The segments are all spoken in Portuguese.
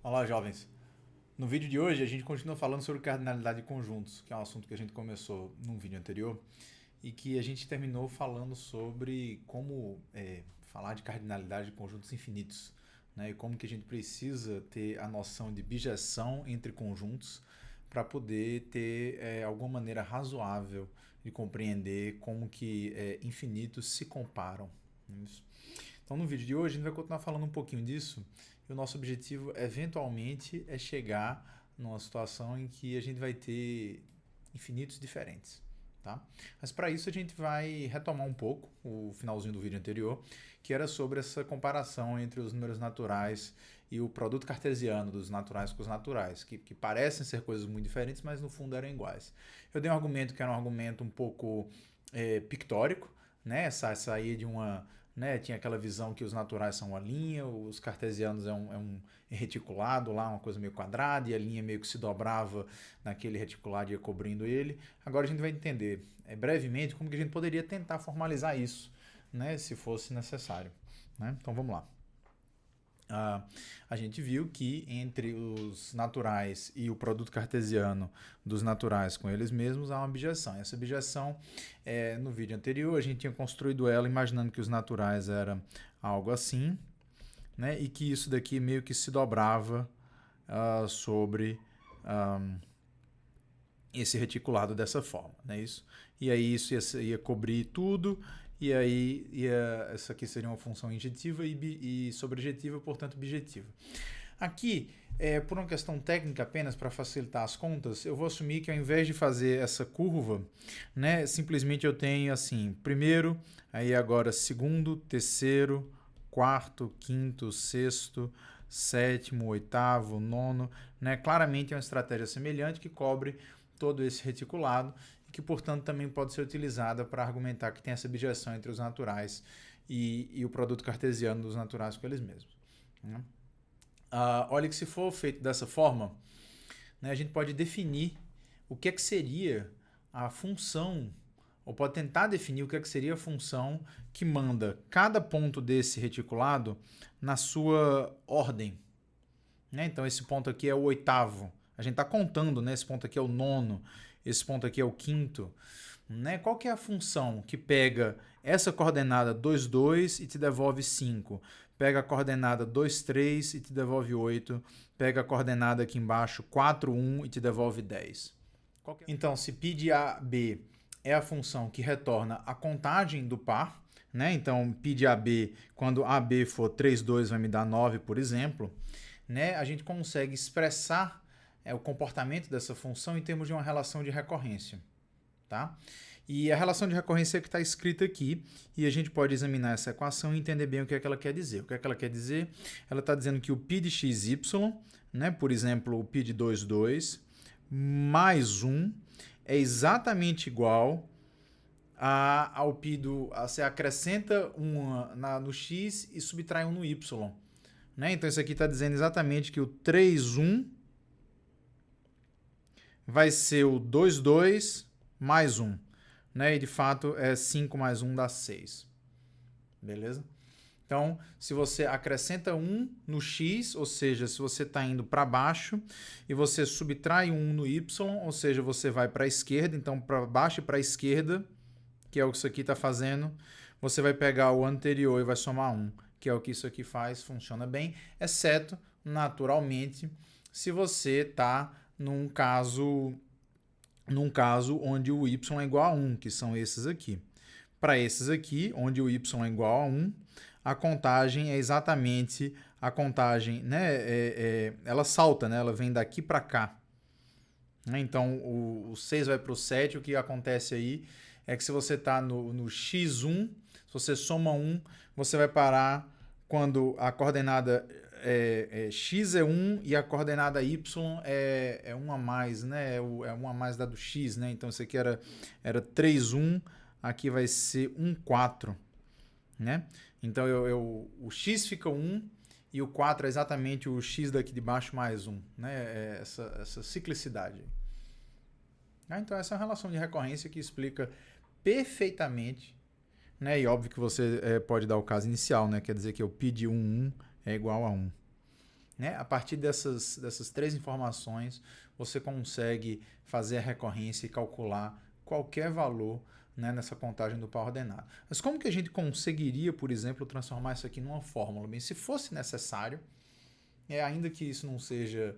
Olá, jovens. No vídeo de hoje a gente continua falando sobre cardinalidade de conjuntos, que é um assunto que a gente começou num vídeo anterior e que a gente terminou falando sobre como falar de cardinalidade de conjuntos infinitos, né? E como que a gente precisa ter a noção de bijeção entre conjuntos para poder ter alguma maneira razoável de compreender como que infinitos se comparam. Isso. Então, no vídeo de hoje, a gente vai continuar falando um pouquinho disso. E o nosso objetivo, eventualmente, é chegar numa situação em que a gente vai ter infinitos diferentes. Tá? Mas para isso a gente vai retomar um pouco o finalzinho do vídeo anterior, que era sobre essa comparação entre os números naturais e o produto cartesiano dos naturais com os naturais, que parecem ser coisas muito diferentes, mas no fundo eram iguais. Eu dei um argumento que era um argumento um pouco pictórico, né? Saía de uma, né, tinha aquela visão que os naturais são uma linha, os cartesianos é um reticulado lá, uma coisa meio quadrada, e a linha meio que se dobrava naquele reticulado e ia cobrindo ele. Agora a gente vai entender brevemente como que a gente poderia tentar formalizar isso, né, se fosse necessário. Né? Então vamos lá. A gente viu que entre os naturais e o produto cartesiano dos naturais com eles mesmos há uma bijeção. Essa bijeção, no vídeo anterior, a gente tinha construído ela imaginando que os naturais eram algo assim, né, e que isso daqui meio que se dobrava sobre esse reticulado dessa forma, né, isso? E aí isso ia cobrir tudo. E aí, essa aqui seria uma função injetiva e sobrejetiva, portanto, bijetiva. Aqui, por uma questão técnica apenas, para facilitar as contas, eu vou assumir que ao invés de fazer essa curva, né, simplesmente eu tenho assim, primeiro, aí agora segundo, terceiro, quarto, quinto, sexto, sétimo, oitavo, nono, né? Claramente é uma estratégia semelhante que cobre todo esse reticulado, que, portanto, também pode ser utilizada para argumentar que tem essa bijeção entre os naturais e o produto cartesiano dos naturais com eles mesmos. Né? Olha que se for feito dessa forma, né, a gente pode definir o que é que seria a função, ou pode tentar definir o que é que seria a função que manda cada ponto desse reticulado na sua ordem. Né? Então, esse ponto aqui é o oitavo. A gente está contando, né? Esse ponto aqui é o nono, esse ponto aqui é o quinto. Né? Qual que é a função que pega essa coordenada 2, 2 e te devolve 5? Pega a coordenada 2, 3 e te devolve 8. Pega a coordenada aqui embaixo 4, 1 e te devolve 10. Então, se π de AB é a função que retorna a contagem do par, né? Então, π de AB, quando AB for 3, 2, vai me dar 9, por exemplo, né? A gente consegue expressar o comportamento dessa função em termos de uma relação de recorrência. Tá? E a relação de recorrência é que está escrita aqui, e a gente pode examinar essa equação e entender bem o que é que ela quer dizer. O que é que ela quer dizer? Ela está dizendo que o π de xy, né, por exemplo, o π de 2, 2, mais 1 é exatamente igual ao π do... Você acrescenta 1 no x e subtrai 1 no y. Né? Então, isso aqui está dizendo exatamente que o 3, 1 vai ser o 2, 2 mais 1. Né? E, de fato, 5 mais 1 dá 6. Beleza? Então, se você acrescenta 1 no x, ou seja, se você está indo para baixo, e você subtrai 1 no y, ou seja, você vai para a esquerda, então para baixo e para a esquerda, que é o que isso aqui está fazendo, você vai pegar o anterior e vai somar 1, que é o que isso aqui faz, funciona bem, exceto, naturalmente, se você está num caso onde o y é igual a 1, que são esses aqui. Para esses aqui, onde o y é igual a 1, a contagem é exatamente a contagem, né? Ela salta, né? Ela vem daqui para cá. Então, o 6 vai para o 7, o que acontece aí é que se você está no x1, se você soma 1, você vai parar quando a coordenada x é 1 e a coordenada y é 1 a mais, né? É 1 a mais da do x, né? Então, isso aqui era 3, 1, aqui vai ser 1, 4, né? Então, o x fica 1 e o 4 é exatamente o x daqui de baixo mais 1, né? Essa ciclicidade. Então, essa é uma relação de recorrência que explica perfeitamente, né? E óbvio que você pode dar o caso inicial, né? Quer dizer que o π de 1, 1 é igual a 1. né? A partir dessas três informações, você consegue fazer a recorrência e calcular qualquer valor, né, nessa contagem do par ordenado. Mas como que a gente conseguiria, por exemplo, transformar isso aqui numa fórmula? Bem, se fosse necessário, ainda que isso não seja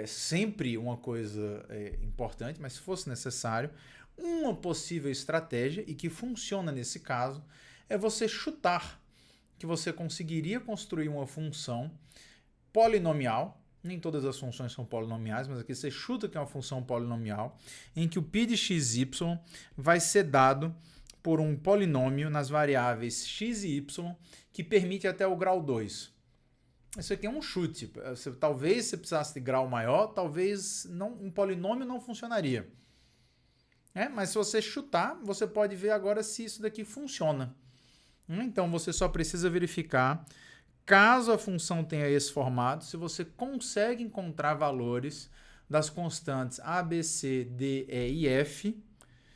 sempre uma coisa importante, mas se fosse necessário, uma possível estratégia, e que funciona nesse caso, é você chutar que você conseguiria construir uma função polinomial. Nem todas as funções são polinomiais, mas aqui você chuta que é uma função polinomial, em que o π de xy vai ser dado por um polinômio nas variáveis x e y, que permite até o grau 2. Isso aqui é um chute. Talvez você precisasse de grau maior, talvez um polinômio não funcionaria. Mas se você chutar, você pode ver agora se isso daqui funciona. Então você só precisa verificar, caso a função tenha esse formato, se você consegue encontrar valores das constantes A, B, C, D, E e F,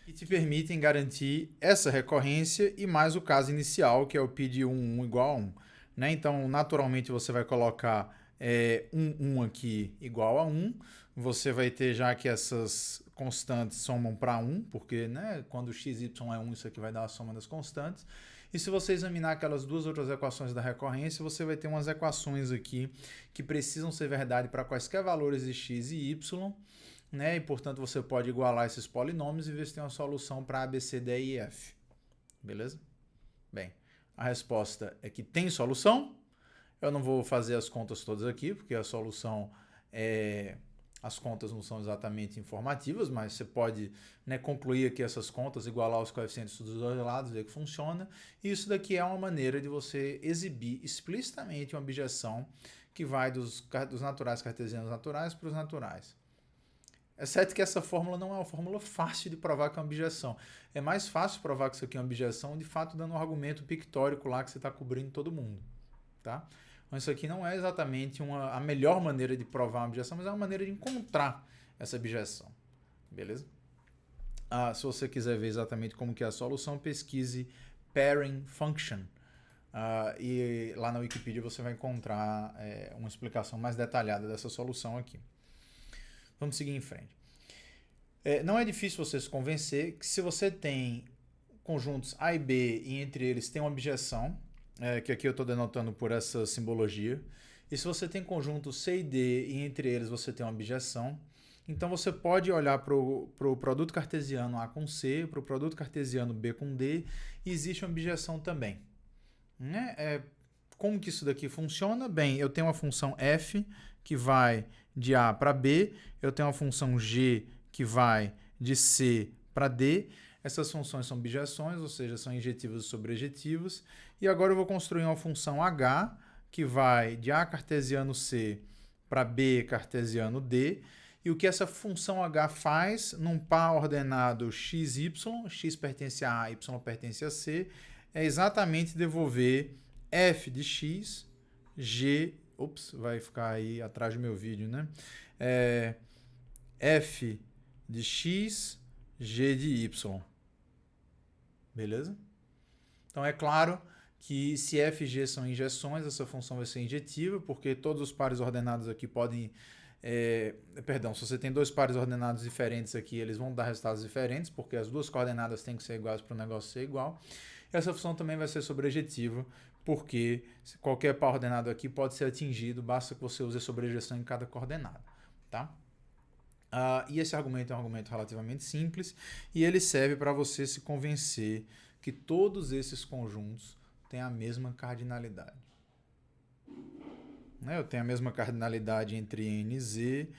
que te permitem garantir essa recorrência e mais o caso inicial, que é o π de 1 igual a 1. Né? Então, naturalmente, você vai colocar 1 aqui igual a 1. Você vai ter já que essas constantes somam para 1, porque, né, quando x, y é 1, isso aqui vai dar a soma das constantes. E se você examinar aquelas duas outras equações da recorrência, você vai ter umas equações aqui que precisam ser verdade para quaisquer valores de x e y, né? E, portanto, você pode igualar esses polinômios e ver se tem uma solução para A, B, C, D, E e F. Beleza? Bem, a resposta é que tem solução. Eu não vou fazer as contas todas aqui, porque a solução as contas não são exatamente informativas, mas você pode, né, concluir aqui essas contas, igualar os coeficientes dos dois lados, ver que funciona. E isso daqui é uma maneira de você exibir explicitamente uma objeção que vai dos naturais cartesianos naturais para os naturais. Exceto que essa fórmula não é uma fórmula fácil de provar que é uma objeção. É mais fácil provar que isso aqui é uma objeção, de fato, dando um argumento pictórico lá que você está cobrindo todo mundo. Tá? Então, isso aqui não é exatamente a melhor maneira de provar uma objeção, mas é uma maneira de encontrar essa objeção. Beleza? Se você quiser ver exatamente como que é a solução, pesquise pairing function. E lá na Wikipedia você vai encontrar uma explicação mais detalhada dessa solução aqui. Vamos seguir em frente. Não é difícil você se convencer que se você tem conjuntos A e B e entre eles tem uma objeção, que aqui eu estou denotando por essa simbologia, e se você tem conjuntos C e D e entre eles você tem uma objeção, então você pode olhar para o produto cartesiano A com C, para o produto cartesiano B com D, e existe uma objeção também. Como que isso daqui funciona? Bem, eu tenho uma função f que vai de A para B, eu tenho uma função g que vai de C para D. Essas funções são bijeções, ou seja, são injetivas e sobrejetivas. E agora eu vou construir uma função h que vai de A cartesiano C para B cartesiano D. E o que essa função h faz num par ordenado x, y, x pertence a A, y pertence a C, é exatamente devolver f de x, g, vai ficar aí atrás do meu vídeo, né? F de x, g de y. Beleza? Então é claro que se f e g são injeções, essa função vai ser injetiva, porque todos os pares ordenados aqui podem... se você tem dois pares ordenados diferentes aqui, eles vão dar resultados diferentes, porque as duas coordenadas têm que ser iguais para o negócio ser igual. Essa função também vai ser sobrejetiva, porque qualquer par ordenado aqui pode ser atingido, basta que você use a sobrejeção em cada coordenada. Tá? E esse argumento é um argumento relativamente simples, e ele serve para você se convencer que todos esses conjuntos têm a mesma cardinalidade. Eu tenho a mesma cardinalidade entre n e z,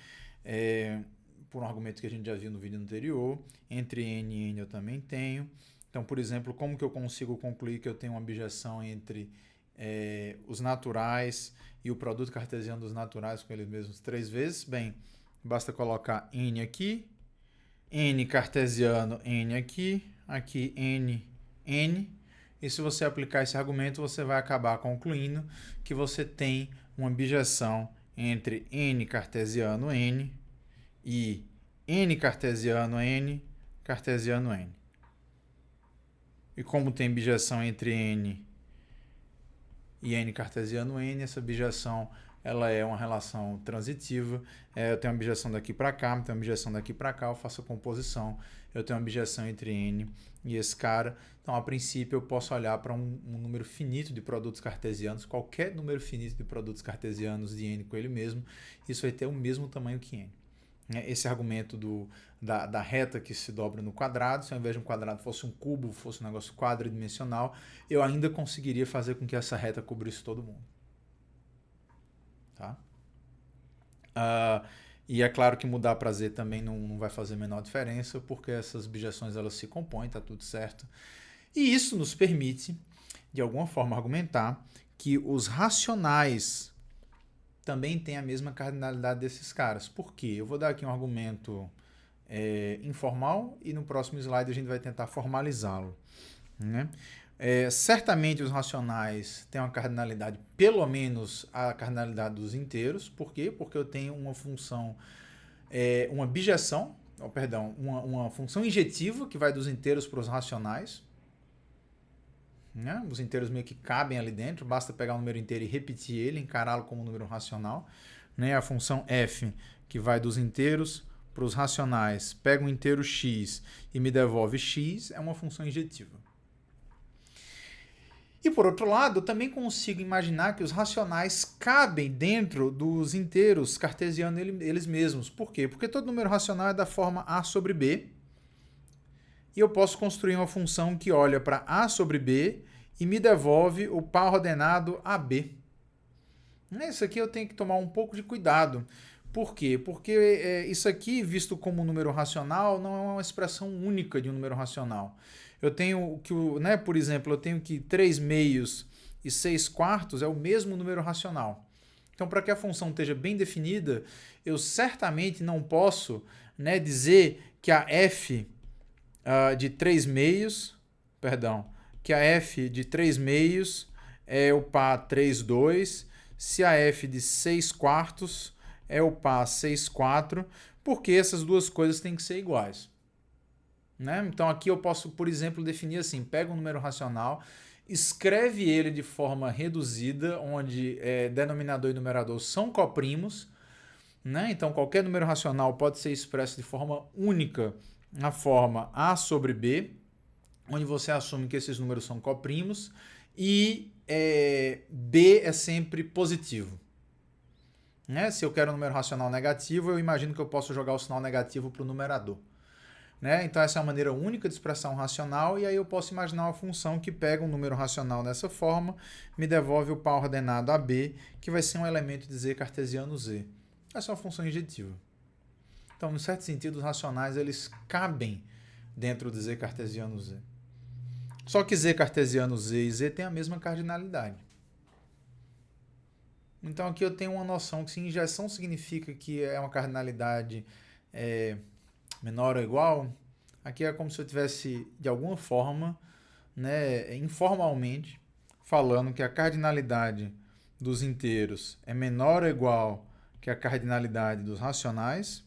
por um argumento que a gente já viu no vídeo anterior. Entre n e n eu também tenho. Então, por exemplo, como que eu consigo concluir que eu tenho uma objeção entre os naturais e o produto cartesiano dos naturais com eles mesmos 3 vezes? Bem, basta colocar n aqui, n cartesiano, n aqui, aqui n, n. E se você aplicar esse argumento, você vai acabar concluindo que você tem uma bijeção entre n cartesiano n e n cartesiano n, cartesiano n. E como tem bijeção entre n e n cartesiano n, essa bijeção ela é uma relação transitiva. Eu tenho uma objeção daqui para cá, tenho uma objeção daqui para cá, eu faço a composição, eu tenho uma objeção entre n e esse cara. Então, a princípio, eu posso olhar para um número finito de produtos cartesianos, qualquer número finito de produtos cartesianos de n com ele mesmo, isso vai ter o mesmo tamanho que n. Esse argumento da reta que se dobra no quadrado, se ao invés de um quadrado fosse um cubo, fosse um negócio quadridimensional, eu ainda conseguiria fazer com que essa reta cobrisse todo mundo. Tá? E é claro que mudar para z também não vai fazer a menor diferença, porque essas objeções elas se compõem, tá tudo certo. E isso nos permite, de alguma forma, argumentar que os racionais também têm a mesma cardinalidade desses caras. Por quê? Eu vou dar aqui um argumento informal e no próximo slide a gente vai tentar formalizá-lo. Né? Certamente os racionais têm uma cardinalidade, pelo menos a cardinalidade dos inteiros. Por quê? Porque eu tenho uma função, uma bijeção, uma função injetiva que vai dos inteiros para os racionais. Né? Os inteiros meio que cabem ali dentro, basta pegar o número inteiro e repetir ele, encará-lo como um número racional. Né? A função f, que vai dos inteiros para os racionais, pega um inteiro x e me devolve x, é uma função injetiva. E por outro lado, eu também consigo imaginar que os racionais cabem dentro dos inteiros cartesianos eles mesmos. Por quê? Porque todo número racional é da forma a sobre b, e eu posso construir uma função que olha para a sobre b e me devolve o par ordenado AB. Isso aqui eu tenho que tomar um pouco de cuidado. Por quê? Porque isso aqui, visto como um número racional, não é uma expressão única de um número racional. Eu tenho que, por exemplo, eu tenho que 3 meios e 6 quartos é o mesmo número racional. Então, para que a função esteja bem definida, eu certamente não posso dizer que a f de 3 meios, que a f de 3 meios é o par 3, 2, se a f de 6 quartos é o par 6, 4, porque essas duas coisas têm que ser iguais. Né? Então aqui eu posso, por exemplo, definir assim, pega um número racional, escreve ele de forma reduzida, onde denominador e numerador são coprimos. Né? Então qualquer número racional pode ser expresso de forma única na forma a sobre b, onde você assume que esses números são coprimos e b é sempre positivo. Né? Se eu quero um número racional negativo, eu imagino que eu posso jogar o sinal negativo para o numerador. Né? Então essa é uma maneira única de expressar um racional, e aí eu posso imaginar uma função que pega um número racional dessa forma, me devolve o par ordenado AB, que vai ser um elemento de z cartesiano z. Essa é uma função injetiva. Então, em certo sentido, os racionais eles cabem dentro de z cartesiano z. Só que z cartesiano z e z têm a mesma cardinalidade. Então aqui eu tenho uma noção que se injeção significa que é uma cardinalidade menor ou igual, aqui é como se eu tivesse, de alguma forma, informalmente, falando que a cardinalidade dos inteiros é menor ou igual que a cardinalidade dos racionais,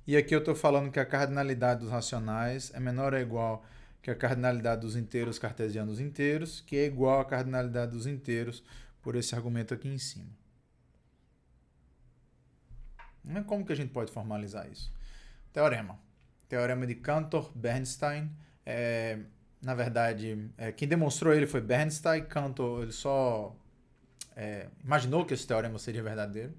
e aqui eu estou falando que a cardinalidade dos racionais é menor ou igual que a cardinalidade dos inteiros cartesianos inteiros, que é igual à cardinalidade dos inteiros por esse argumento aqui em cima. Como que a gente pode formalizar isso? Teorema. Teorema de Cantor-Bernstein. Na verdade, quem demonstrou ele foi Bernstein. Cantor ele só imaginou que esse teorema seria verdadeiro.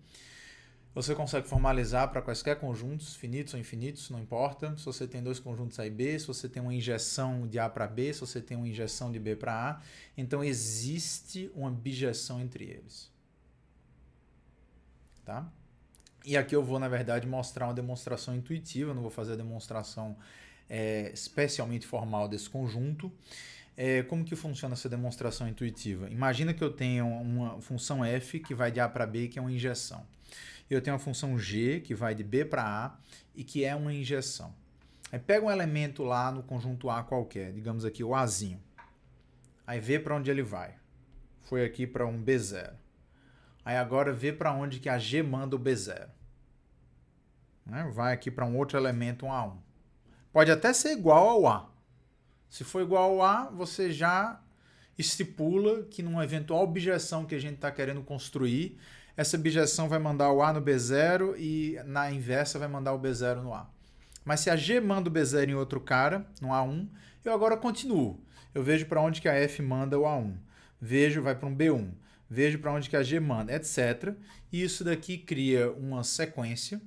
Você consegue formalizar para quaisquer conjuntos, finitos ou infinitos, não importa. Se você tem dois conjuntos A e B, se você tem uma injeção de A para B, se você tem uma injeção de B para A, então existe uma bijeção entre eles. Tá? E aqui eu vou, na verdade, mostrar uma demonstração intuitiva, não vou fazer a demonstração especialmente formal desse conjunto. Como que funciona essa demonstração intuitiva? Imagina que eu tenho uma função f que vai de A para B, que é uma injeção. Eu tenho uma função g que vai de B para A e que é uma injeção. Aí pega um elemento lá no conjunto A qualquer, digamos aqui o Azinho. Aí vê para onde ele vai. Foi aqui para um B0. Aí agora vê para onde que a G manda o B0. Né? Vai aqui para um outro elemento, um A1. Pode até ser igual ao A. Se for igual ao A, você já estipula que numa eventual objeção que a gente está querendo construir, essa bijeção vai mandar o A no B0 e na inversa vai mandar o B0 no A. Mas se a G manda o B0 em outro cara, no A1, eu agora continuo. Eu vejo para onde que a F manda o A1. Vejo, vai para um B1. Vejo para onde que a G manda, etc. E isso daqui cria uma sequência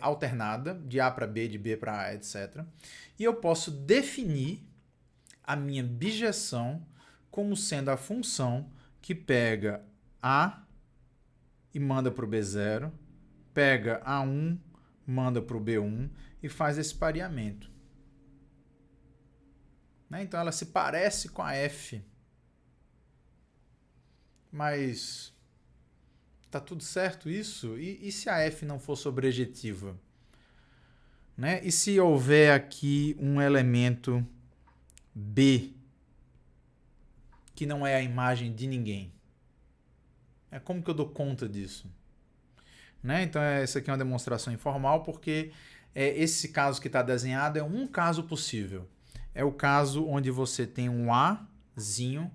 alternada, de A para B, de B para A, etc. E eu posso definir a minha bijeção como sendo a função que pega A e manda para o B0, pega A1, manda para o B1 e faz esse pareamento. Então ela se parece com a F, mas tá tudo certo isso? E se a F não for sobrejetiva? E se houver aqui um elemento B que não é a imagem de ninguém? Como que eu dou conta disso? Então essa aqui é uma demonstração informal porque esse caso que está desenhado é um caso possível. É o caso onde você tem um Azinho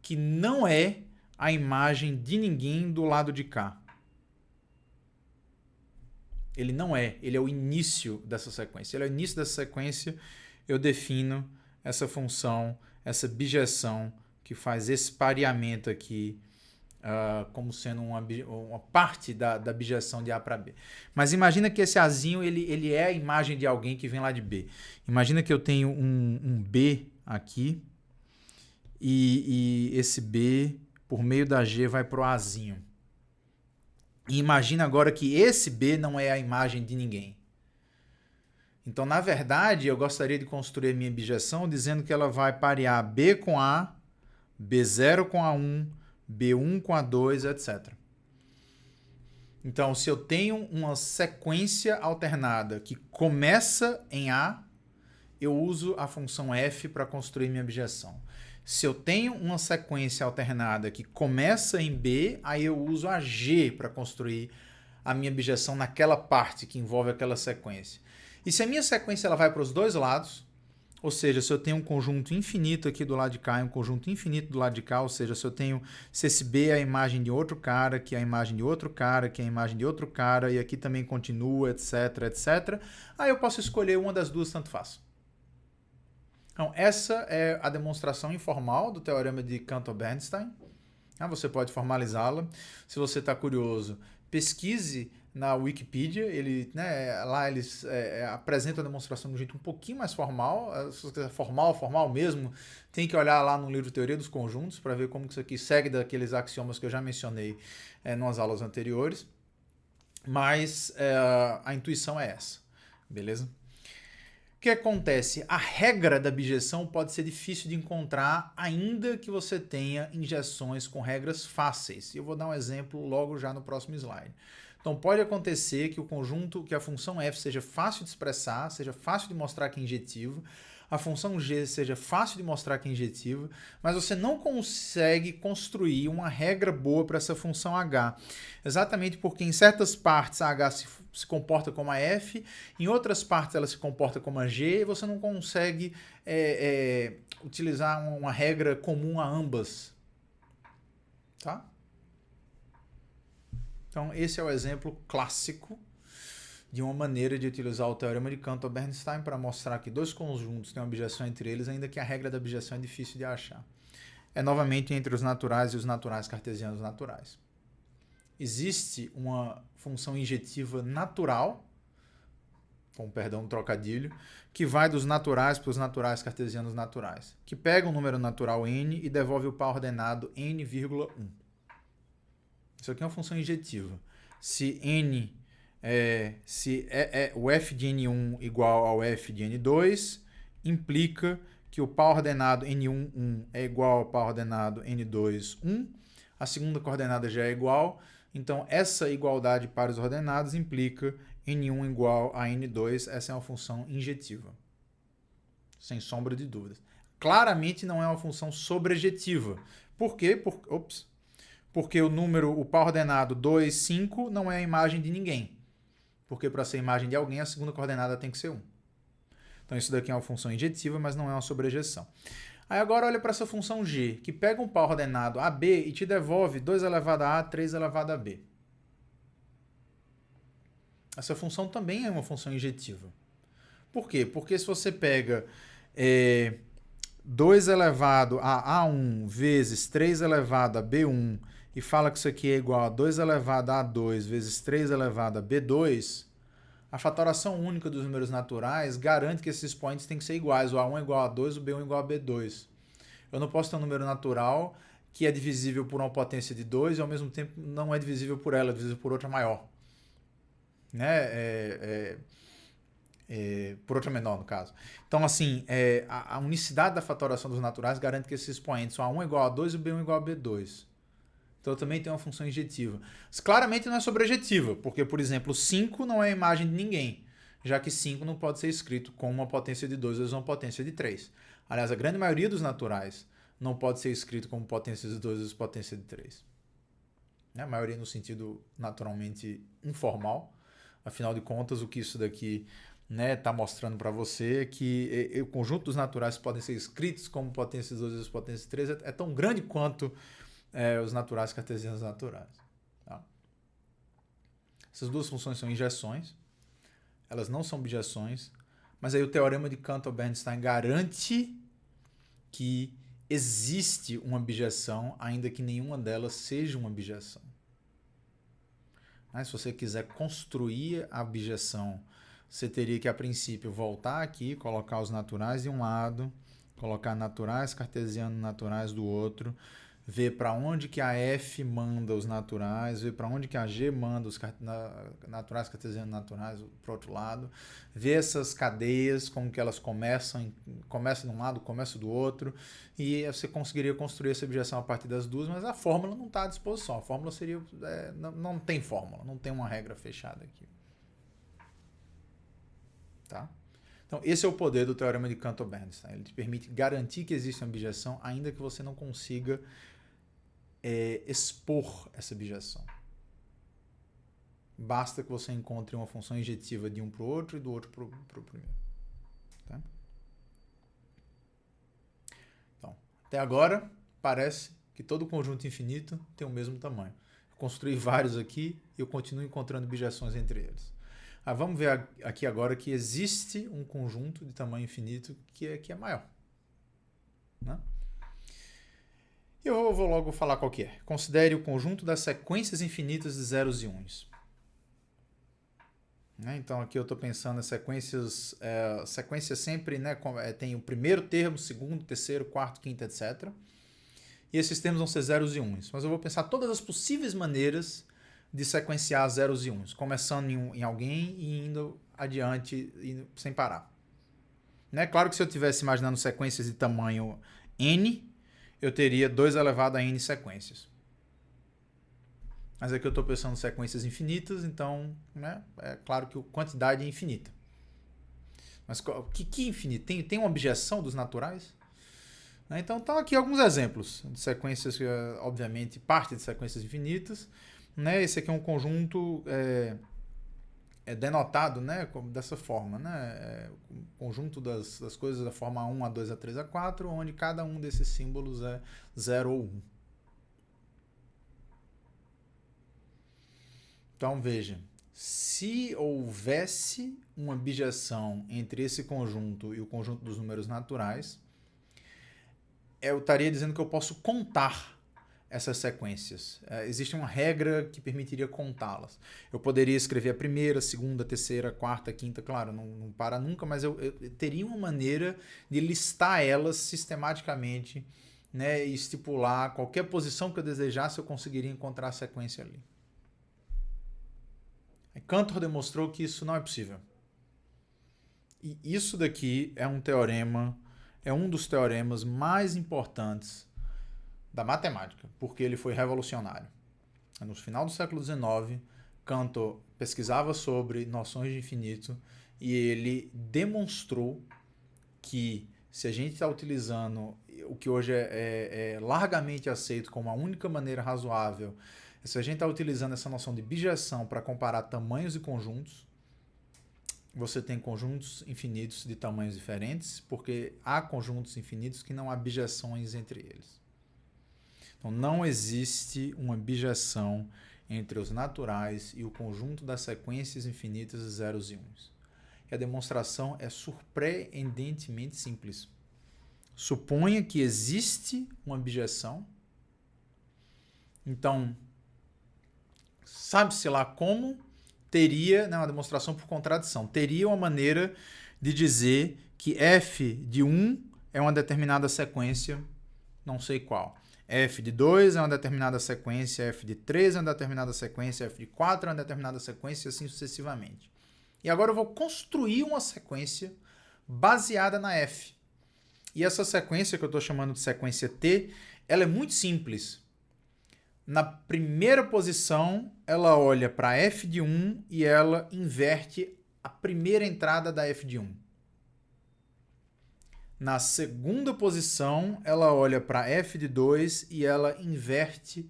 que não é a imagem de ninguém do lado de cá. Ele não é, ele é o início dessa sequência. Ele é o início dessa sequência, eu defino essa função, essa bijeção que faz esse pareamento aqui como sendo uma parte da bijeção de A para B. Mas imagina que esse Azinho ele é a imagem de alguém que vem lá de B. Imagina que eu tenho um B aqui e esse B, por meio da G, vai para o Azinho. E imagina agora que esse B não é a imagem de ninguém. Então, na verdade, eu gostaria de construir a minha bijeção dizendo que ela vai parear B com A, B0 com A1, B1 com A2, etc. Então, se eu tenho uma sequência alternada que começa em A, eu uso a função f para construir minha bijeção. Se eu tenho uma sequência alternada que começa em B, aí eu uso a G para construir a minha bijeção naquela parte que envolve aquela sequência. E se a minha sequência ela vai para os dois lados, ou seja, se eu tenho um conjunto infinito aqui do lado de cá e um conjunto infinito do lado de cá, ou seja, se esse B é a imagem de outro cara, que é a imagem de outro cara, que é a imagem de outro cara, e aqui também continua, etc, etc, aí eu posso escolher uma das duas, tanto faz. Então, essa é a demonstração informal do teorema de Cantor-Bernstein. Você pode formalizá-la. Se você está curioso, pesquise na Wikipedia. Lá eles apresentam a demonstração de um jeito um pouquinho mais formal. Se você quiser formal mesmo, tem que olhar lá no livro Teoria dos Conjuntos para ver como isso aqui segue daqueles axiomas que eu já mencionei nas aulas anteriores. Mas a intuição é essa. Beleza? O que acontece? A regra da bijeção pode ser difícil de encontrar, ainda que você tenha injeções com regras fáceis. Eu vou dar um exemplo logo já no próximo slide. Então pode acontecer que o conjunto, que a função f seja fácil de expressar, seja fácil de mostrar que é injetiva, a função g seja fácil de mostrar que é injetiva, mas você não consegue construir uma regra boa para essa função h. Exatamente porque em certas partes a h se comporta como a f, em outras partes ela se comporta como a g, e você não consegue utilizar uma regra comum a ambas. Tá? Então esse é o exemplo clássico de uma maneira de utilizar o teorema de Cantor-Bernstein para mostrar que dois conjuntos têm uma bijeção entre eles, ainda que a regra da bijeção é difícil de achar. É novamente entre os naturais e os naturais cartesianos naturais. Existe uma função injetiva natural, com perdão do trocadilho, que vai dos naturais para os naturais cartesianos naturais, que pega um número natural n e devolve o par ordenado n,1. Isso aqui é uma função injetiva. Se o f de n1 igual ao f de n2, implica que o par ordenado n1, é igual ao par ordenado n2, 1. A segunda coordenada já é igual, então essa igualdade para os ordenados implica n1 igual a n2. Essa é uma função injetiva, sem sombra de dúvidas. Claramente não é uma função sobrejetiva. Por quê? Porque o par ordenado 2, 5 não é a imagem de ninguém. Porque para ser imagem de alguém, a segunda coordenada tem que ser 1. Então isso daqui é uma função injetiva, mas não é uma sobrejeção. Aí agora olha para essa função g, que pega um par ordenado AB e te devolve 2 elevado a A, 3 elevado a B. essa função também é uma função injetiva. Por quê? Porque se você pega 2 elevado a A1 vezes 3 elevado a B1 e fala que isso aqui é igual a 2 elevado a A2 vezes 3 elevado a B2, a fatoração única dos números naturais garante que esses expoentes têm que ser iguais. O A1 é igual a A2, o B1 é igual a B2. Eu não posso ter um número natural que é divisível por uma potência de 2 e ao mesmo tempo não é divisível por ela, é divisível por outra maior. Né? Por outra menor, no caso. Então, assim, a unicidade da fatoração dos naturais garante que esses expoentes, o A1 é igual a 2 e o B1 é igual a B2. Então, também tem uma função injetiva. Mas, claramente não é sobrejetiva, porque, por exemplo, 5 não é a imagem de ninguém, já que 5 não pode ser escrito com uma potência de 2 vezes uma potência de 3. Aliás, a grande maioria dos naturais não pode ser escrito como potência de 2 vezes potência de 3. A maioria no sentido naturalmente informal. Afinal de contas, o que isso daqui está mostrando para você é que o conjunto dos naturais podem ser escritos como potência de 2 vezes potência de 3 é tão grande quanto os naturais cartesianos naturais. Tá? Essas duas funções são injeções, elas não são bijeções, mas aí o teorema de Cantor-Bernstein garante que existe uma bijeção, ainda que nenhuma delas seja uma bijeção. Mas se você quiser construir a bijeção, você teria que, a princípio, voltar aqui, colocar os naturais de um lado, colocar naturais cartesianos naturais do outro, ver para onde que a F manda os naturais, ver para onde que a G manda os naturais cartesianos naturais para o outro lado, ver essas cadeias, como que elas começam de um lado, começam do outro, e você conseguiria construir essa objeção a partir das duas, mas a fórmula não está à disposição. A fórmula seria... não tem fórmula, não tem uma regra fechada aqui. Tá? Então, esse é o poder do teorema de Cantor-Bernstein. Ele te permite garantir que existe uma objeção, ainda que você não consiga expor essa objeção. Basta que você encontre uma função injetiva de um para o outro e do outro para o primeiro. Tá? Então, até agora, parece que todo conjunto infinito tem o mesmo tamanho. Eu construí vários aqui e eu continuo encontrando objeções entre eles. Vamos ver aqui agora que existe um conjunto de tamanho infinito que é maior. Né? Eu vou logo falar qual que é. Considere o conjunto das sequências infinitas de zeros e uns. Né? Então aqui eu estou pensando em sequências sempre, né, tem o primeiro termo, segundo, terceiro, quarto, quinto, etc. E esses termos vão ser zeros e uns. Mas eu vou pensar todas as possíveis maneiras de sequenciar zeros e uns, começando em alguém e indo adiante sem parar. Né? Claro que se eu estivesse imaginando sequências de tamanho n, eu teria 2 elevado a n sequências. Mas aqui eu estou pensando em sequências infinitas, então, né, é claro que a quantidade é infinita. Mas que infinito? Tem uma objeção dos naturais? Então, estão aqui alguns exemplos de sequências, obviamente, parte de sequências infinitas. Né? Esse aqui é um conjunto denotado, né, dessa forma. Né? O conjunto das coisas da forma 1, A2, A3, A4, onde cada um desses símbolos é 0 ou 1. Então, veja, se houvesse uma bijeção entre esse conjunto e o conjunto dos números naturais, eu estaria dizendo que eu posso contar essas sequências. Existe uma regra que permitiria contá-las. Eu poderia escrever a primeira, segunda, terceira, quarta, quinta, claro, não para nunca, mas eu teria uma maneira de listar elas sistematicamente, né, e estipular qualquer posição que eu desejasse, eu conseguiria encontrar a sequência ali. Cantor demonstrou que isso não é possível. E isso daqui é um teorema, é um dos teoremas mais importantes da matemática, porque ele foi revolucionário. No final do século XIX, Cantor pesquisava sobre noções de infinito e ele demonstrou que se a gente está utilizando o que hoje é largamente aceito como a única maneira razoável, se a gente está utilizando essa noção de bijeção para comparar tamanhos e conjuntos, você tem conjuntos infinitos de tamanhos diferentes, porque há conjuntos infinitos que não há bijeções entre eles. Então, não existe uma bijeção entre os naturais e o conjunto das sequências infinitas de zeros e uns. E a demonstração é surpreendentemente simples. Suponha que existe uma bijeção. Então, sabe-se lá como teria, uma demonstração por contradição, teria uma maneira de dizer que f de 1 é uma determinada sequência, não sei qual. F de 2 é uma determinada sequência, f de 3 é uma determinada sequência, f de 4 é uma determinada sequência, e assim sucessivamente. E agora eu vou construir uma sequência baseada na f. E essa sequência que eu estou chamando de sequência T, ela é muito simples. Na primeira posição, ela olha para f de 1 e ela inverte a primeira entrada da f de 1. Na segunda posição, ela olha para f de 2 e ela inverte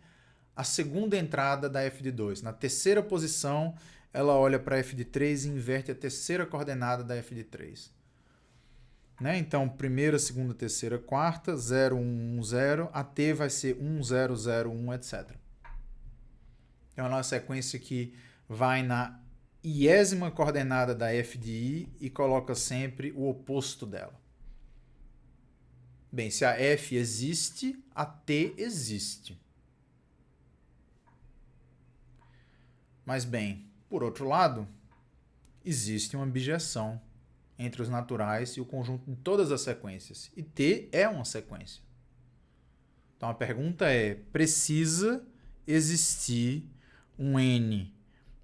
a segunda entrada da f de 2. Na terceira posição, ela olha para f de 3 e inverte a terceira coordenada da f de 3. Né? Então, primeira, segunda, terceira, quarta, 0, 1, 1, 0, a t vai ser 1, 0, 0, 1, etc. Então, ela é uma sequência que vai na iésima coordenada da f de i e coloca sempre o oposto dela. Bem, se a f existe, a t existe. Mas, bem, por outro lado, existe uma bijeção entre os naturais e o conjunto de todas as sequências. E t é uma sequência. Então, a pergunta é, precisa existir um n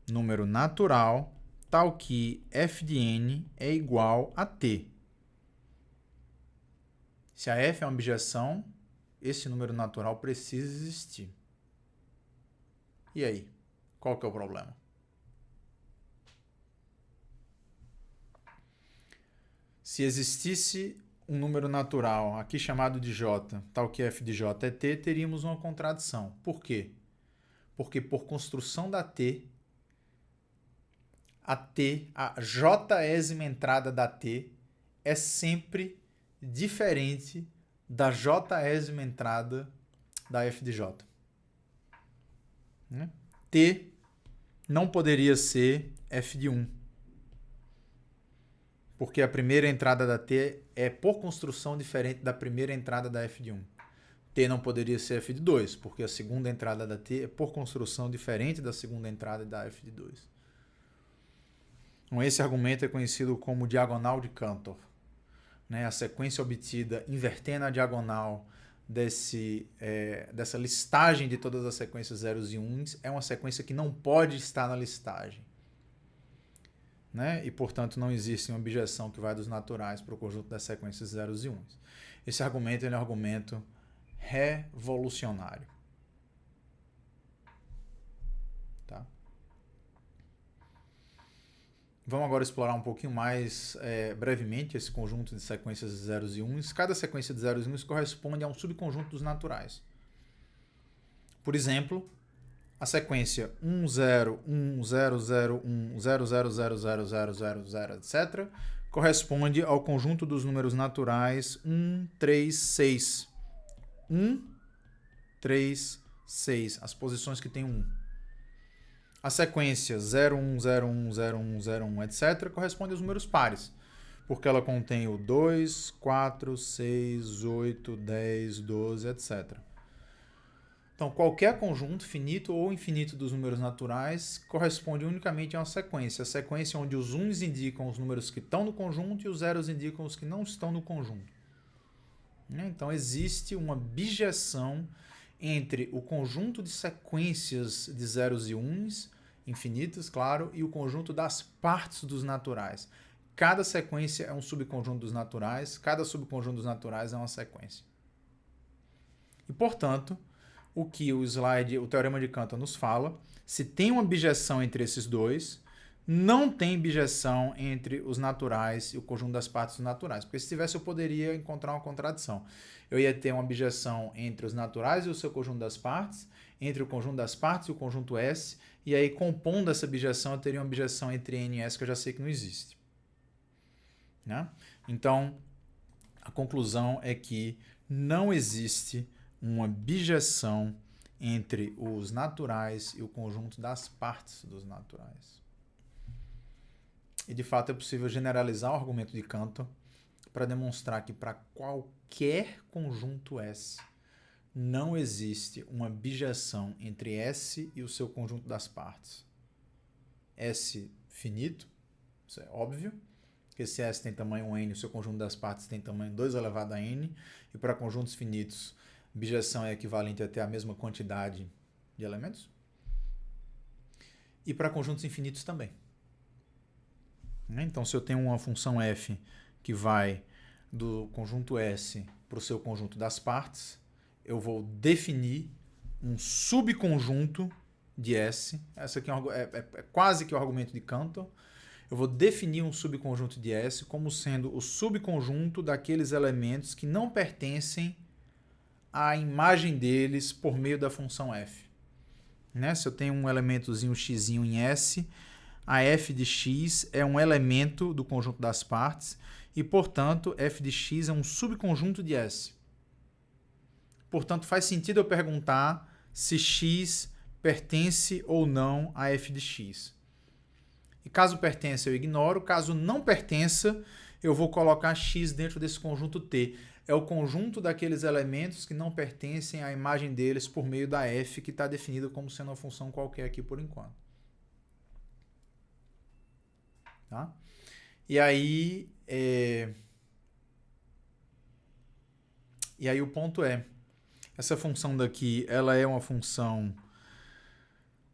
número natural tal que f de n é igual a t. Se a f é uma bijeção, esse número natural precisa existir. E aí? Qual que é o problema? Se existisse um número natural, aqui chamado de j, tal que f de j é t, teríamos uma contradição. Por quê? Porque por construção da t, a jésima entrada da t é sempre diferente da jésima entrada da f de j. T não poderia ser f de 1. Porque a primeira entrada da t é, por construção, diferente da primeira entrada da f de 1. T não poderia ser f de 2, porque a segunda entrada da t é, por construção, diferente da segunda entrada da f de 2. Então, esse argumento é conhecido como diagonal de Cantor. A sequência obtida invertendo a diagonal dessa listagem de todas as sequências zeros e uns é uma sequência que não pode estar na listagem. E, portanto, não existe uma bijeção que vai dos naturais para o conjunto das sequências zeros e uns. Esse argumento é um argumento revolucionário. Tá? Vamos agora explorar um pouquinho mais brevemente esse conjunto de sequências de zeros e uns. Cada sequência de zeros e uns corresponde a um subconjunto dos naturais. Por exemplo, a sequência 1, 0, 1, 0, 0, 1, 0, 0, 0, 0, 0, 0, 0, etc., corresponde ao conjunto dos números naturais 1, 3, 6. 1, 3, 6. As posições que tem 1. A sequência 0, 1, 0, 1, 0, 1, 0, 1, etc., corresponde aos números pares, porque ela contém o 2, 4, 6, 8, 10, 12, etc. Então, qualquer conjunto, finito ou infinito dos números naturais, corresponde unicamente a uma sequência. A sequência onde os uns indicam os números que estão no conjunto e os zeros indicam os que não estão no conjunto. Então, existe uma bijeção entre o conjunto de sequências de zeros e uns, infinitas, claro, e o conjunto das partes dos naturais. Cada sequência é um subconjunto dos naturais, cada subconjunto dos naturais é uma sequência. E, portanto, o que o Teorema de Cantor nos fala, se tem uma bijeção entre esses dois, não tem bijeção entre os naturais e o conjunto das partes dos naturais. Porque se tivesse, eu poderia encontrar uma contradição. Eu ia ter uma bijeção entre os naturais e o seu conjunto das partes, entre o conjunto das partes e o conjunto S, e aí, compondo essa bijeção, eu teria uma bijeção entre N e S que eu já sei que não existe. Então, a conclusão é que não existe uma bijeção entre os naturais e o conjunto das partes dos naturais. E de fato é possível generalizar o argumento de Cantor para demonstrar que para qualquer conjunto S não existe uma bijeção entre S e o seu conjunto das partes. S finito, isso é óbvio, porque se S tem tamanho n, o seu conjunto das partes tem tamanho 2 elevado a n, e para conjuntos finitos, bijeção é equivalente a ter a mesma quantidade de elementos. E para conjuntos infinitos também. Então, se eu tenho uma função f que vai do conjunto S para o seu conjunto das partes, eu vou definir um subconjunto de S. Essa aqui é quase que o argumento de Cantor. Eu vou definir um subconjunto de S como sendo o subconjunto daqueles elementos que não pertencem à imagem deles por meio da função f. Se eu tenho um elementozinho x em S, a f de x é um elemento do conjunto das partes e, portanto, f de x é um subconjunto de S. Portanto, faz sentido eu perguntar se x pertence ou não a f de x. E caso pertença, eu ignoro. Caso não pertença, eu vou colocar x dentro desse conjunto T. É o conjunto daqueles elementos que não pertencem à imagem deles por meio da f, que está definida como sendo uma função qualquer aqui por enquanto. Tá? E aí o ponto é, essa função daqui, ela é uma função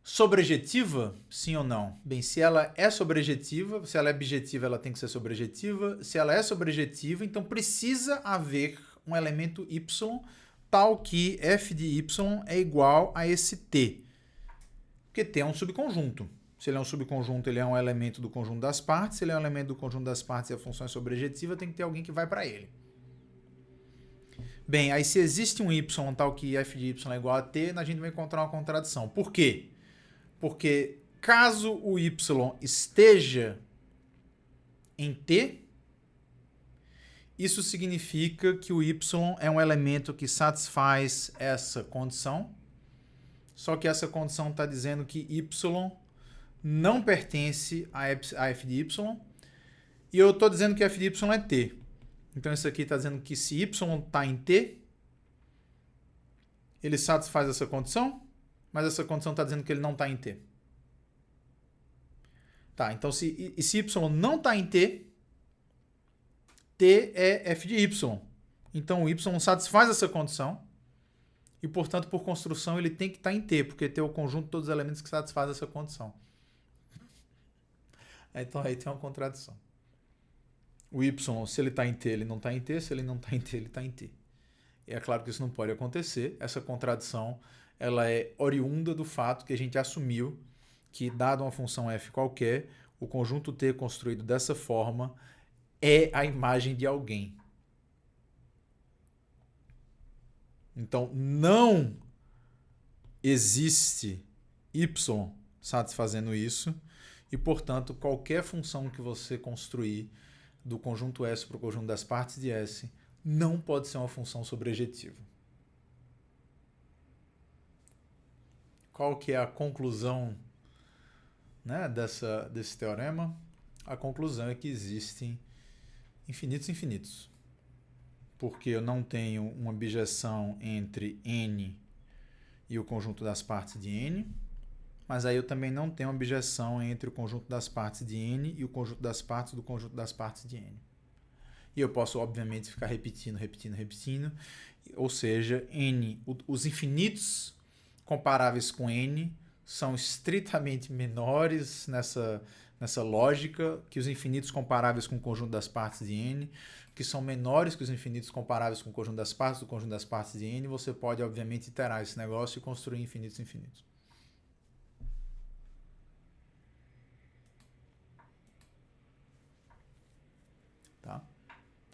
sobrejetiva, sim ou não? Bem, se ela é sobrejetiva, se ela é bijetiva, ela tem que ser sobrejetiva. Se ela é sobrejetiva, então precisa haver um elemento y tal que f de y é igual a esse t. Porque t é um subconjunto. Se ele é um subconjunto, ele é um elemento do conjunto das partes. Se ele é um elemento do conjunto das partes e a função é sobrejetiva, tem que ter alguém que vai para ele. Bem, aí se existe um y tal que f de y é igual a t, a gente vai encontrar uma contradição. Por quê? Porque caso o y esteja em t, isso significa que o y é um elemento que satisfaz essa condição, só que essa condição está dizendo que y não pertence a f de y, e eu estou dizendo que f de y é t. Então isso aqui está dizendo que se y está em t, ele satisfaz essa condição, mas essa condição está dizendo que ele não está em t. Tá, então se y não está em t, t é f de y. Então o y satisfaz essa condição e, portanto, por construção, ele tem que estar em t, porque t é o conjunto de todos os elementos que satisfaz essa condição. Então aí tem uma contradição. O y, se ele está em t, ele não está em t. Se ele não está em t, ele está em t. E é claro que isso não pode acontecer. Essa contradição ela é oriunda do fato que a gente assumiu que, dado uma função f qualquer, o conjunto t construído dessa forma é a imagem de alguém. Então, não existe y satisfazendo isso e, portanto, qualquer função que você construir do conjunto S para o conjunto das partes de S não pode ser uma função sobrejetiva. Qual que é a conclusão, né, desse teorema? A conclusão é que existem infinitos. Porque eu não tenho uma bijeção entre n e o conjunto das partes de n, mas aí eu também não tenho uma bijeção entre o conjunto das partes de n e o conjunto das partes do conjunto das partes de n. E eu posso, obviamente, ficar repetindo, ou seja, n, os infinitos comparáveis com n são estritamente menores nessa lógica que os infinitos comparáveis com o conjunto das partes de n, que são menores que os infinitos comparáveis com o conjunto das partes do conjunto das partes de n. Você pode, obviamente, iterar esse negócio e construir infinitos. Tá?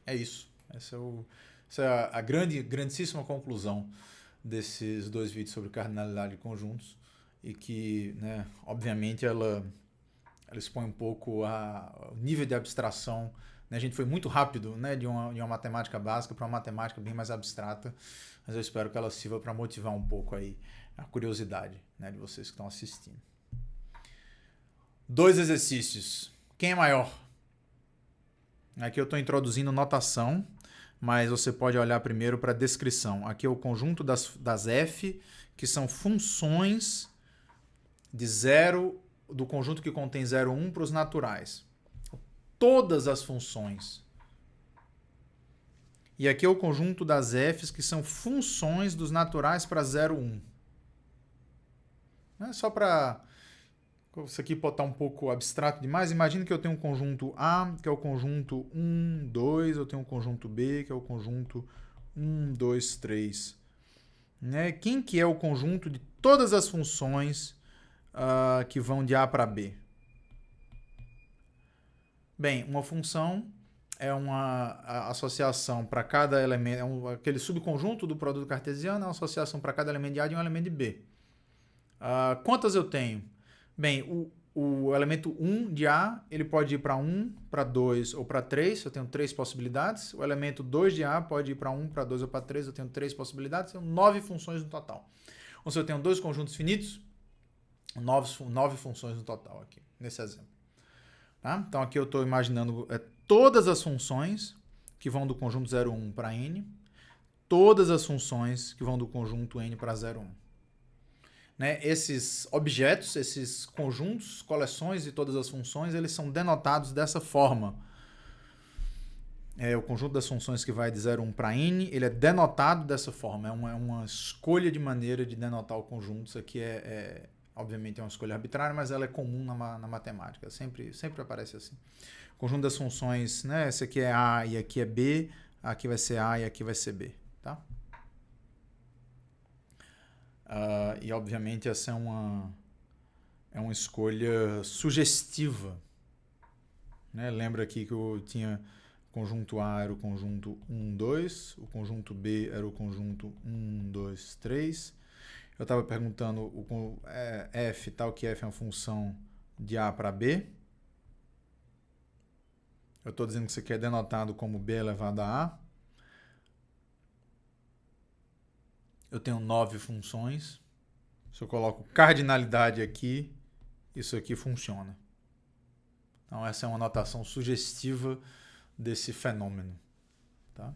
É isso. Essa é a grandíssima conclusão desses dois vídeos sobre cardinalidade de conjuntos e que, né, obviamente, ela expõe um pouco o nível de abstração A gente foi muito rápido, né, de uma matemática básica para uma matemática bem mais abstrata, mas eu espero que ela sirva para motivar um pouco aí a curiosidade, né, de vocês que estão assistindo. 2 exercícios. Quem é maior? Aqui eu estou introduzindo notação, mas você pode olhar primeiro para a descrição. Aqui é o conjunto das F, que são funções de zero, do conjunto que contém 0, 1 para os naturais. Todas as funções. E aqui é o conjunto das Fs, que são funções dos naturais para 0, 1. Não é só para isso aqui pode estar um pouco abstrato demais. Imagina que eu tenho um conjunto A, que é o conjunto 1, 2. Eu tenho um conjunto B, que é o conjunto 1, 2, 3. Né? Quem que é o conjunto de todas as funções que vão de A para B? Bem, uma função é uma associação para cada elemento, aquele subconjunto do produto cartesiano é uma associação para cada elemento de A e um elemento de B. Quantas eu tenho? Bem, o elemento 1 de A, ele pode ir para 1, para 2 ou para 3, eu tenho 3 possibilidades. O elemento 2 de A pode ir para 1, para 2 ou para 3, eu tenho 3 possibilidades. São 9 funções no total. Ou se eu tenho 2 conjuntos finitos, 9 funções no total aqui, nesse exemplo. Tá? Então aqui eu estou imaginando todas as funções que vão do conjunto 0, 1 para N, todas as funções que vão do conjunto N para 0, 1. Né? Esses objetos, esses conjuntos, coleções de todas as funções, eles são denotados dessa forma. O conjunto das funções que vai de 0, 1 para N, ele é denotado dessa forma. É uma escolha de maneira de denotar o conjunto. Isso aqui obviamente é uma escolha arbitrária, mas ela é comum na matemática. Sempre aparece assim. O conjunto das funções, né? Esse aqui é A e aqui é B. Aqui vai ser A e aqui vai ser B. Tá? E obviamente essa é uma escolha sugestiva. Né? Lembra aqui que eu tinha o conjunto A era o conjunto 1, 2, o conjunto B era o conjunto 1, 2, 3. Eu estava perguntando F, tal que F é uma função de A para B. Eu estou dizendo que isso aqui é denotado como B elevado a A. Eu tenho 9 funções. Se eu coloco cardinalidade aqui, isso aqui funciona. Então essa é uma notação sugestiva desse fenômeno. Tá?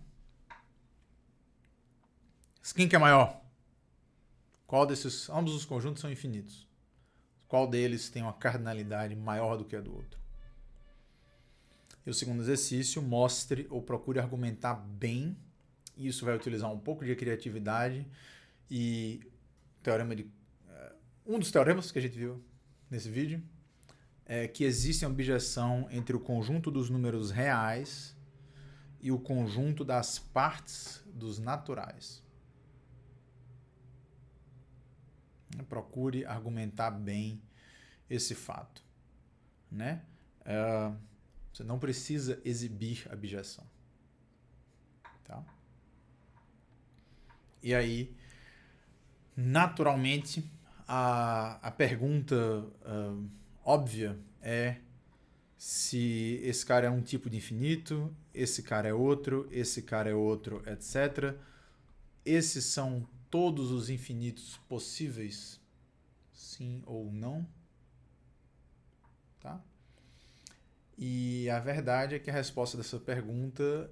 Quem que é maior? Qual desses? Ambos os conjuntos são infinitos. Qual deles tem uma cardinalidade maior do que a do outro? E o segundo exercício, mostre ou procure argumentar bem. Isso vai utilizar um pouco de criatividade e um dos teoremas que a gente viu nesse vídeo é que existe uma objeção entre o conjunto dos números reais e o conjunto das partes dos naturais. Procure argumentar bem esse fato. Né? Você não precisa exibir objeção. Tá? E aí, naturalmente, a pergunta óbvia é se esse cara é um tipo de infinito, esse cara é outro, etc. Esses são todos os infinitos possíveis? Sim ou não? Tá? E a verdade é que a resposta dessa pergunta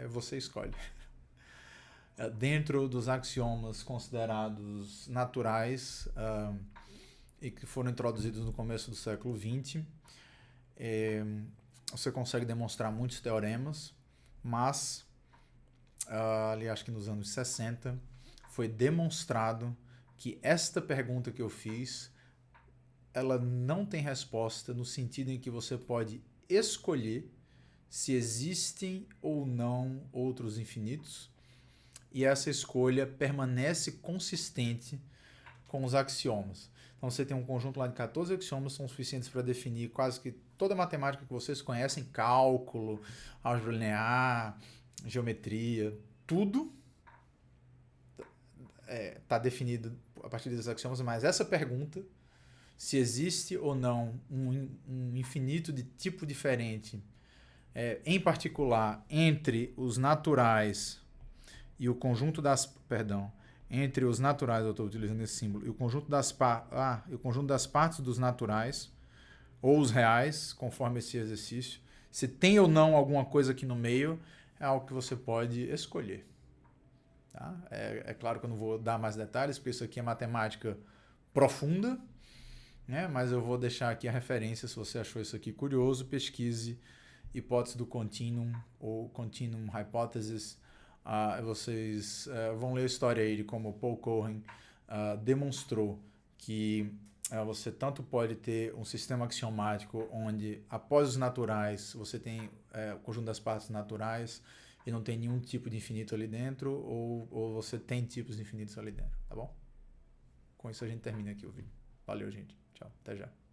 você escolhe. Dentro dos axiomas considerados naturais e que foram introduzidos no começo do século XX, você consegue demonstrar muitos teoremas, mas ali acho que nos anos 60 foi demonstrado que esta pergunta que eu fiz, ela não tem resposta no sentido em que você pode escolher se existem ou não outros infinitos, e essa escolha permanece consistente com os axiomas. Então você tem um conjunto lá de 14 axiomas, são suficientes para definir quase que toda a matemática que vocês conhecem, cálculo, álgebra linear, geometria, tudo está definido a partir desses axiomas, mas essa pergunta se existe ou não um infinito de tipo diferente, em particular entre os naturais e o conjunto das... Perdão. Entre os naturais, eu estou utilizando esse símbolo, e o conjunto das partes dos naturais, ou os reais, conforme esse exercício, se tem ou não alguma coisa aqui no meio, é algo que você pode escolher. Tá? É claro que eu não vou dar mais detalhes, porque isso aqui é matemática profunda, né? Mas eu vou deixar aqui a referência, se você achou isso aqui curioso, pesquise hipótese do continuum ou continuum hypothesis. Vocês vão ler a história aí de como Paul Cohen demonstrou que você tanto pode ter um sistema axiomático onde, após os naturais, você tem o conjunto das partes naturais e não tem nenhum tipo de infinito ali dentro, ou você tem tipos infinitos ali dentro, tá bom? Com isso a gente termina aqui o vídeo. Valeu, gente. Tchau. Até já.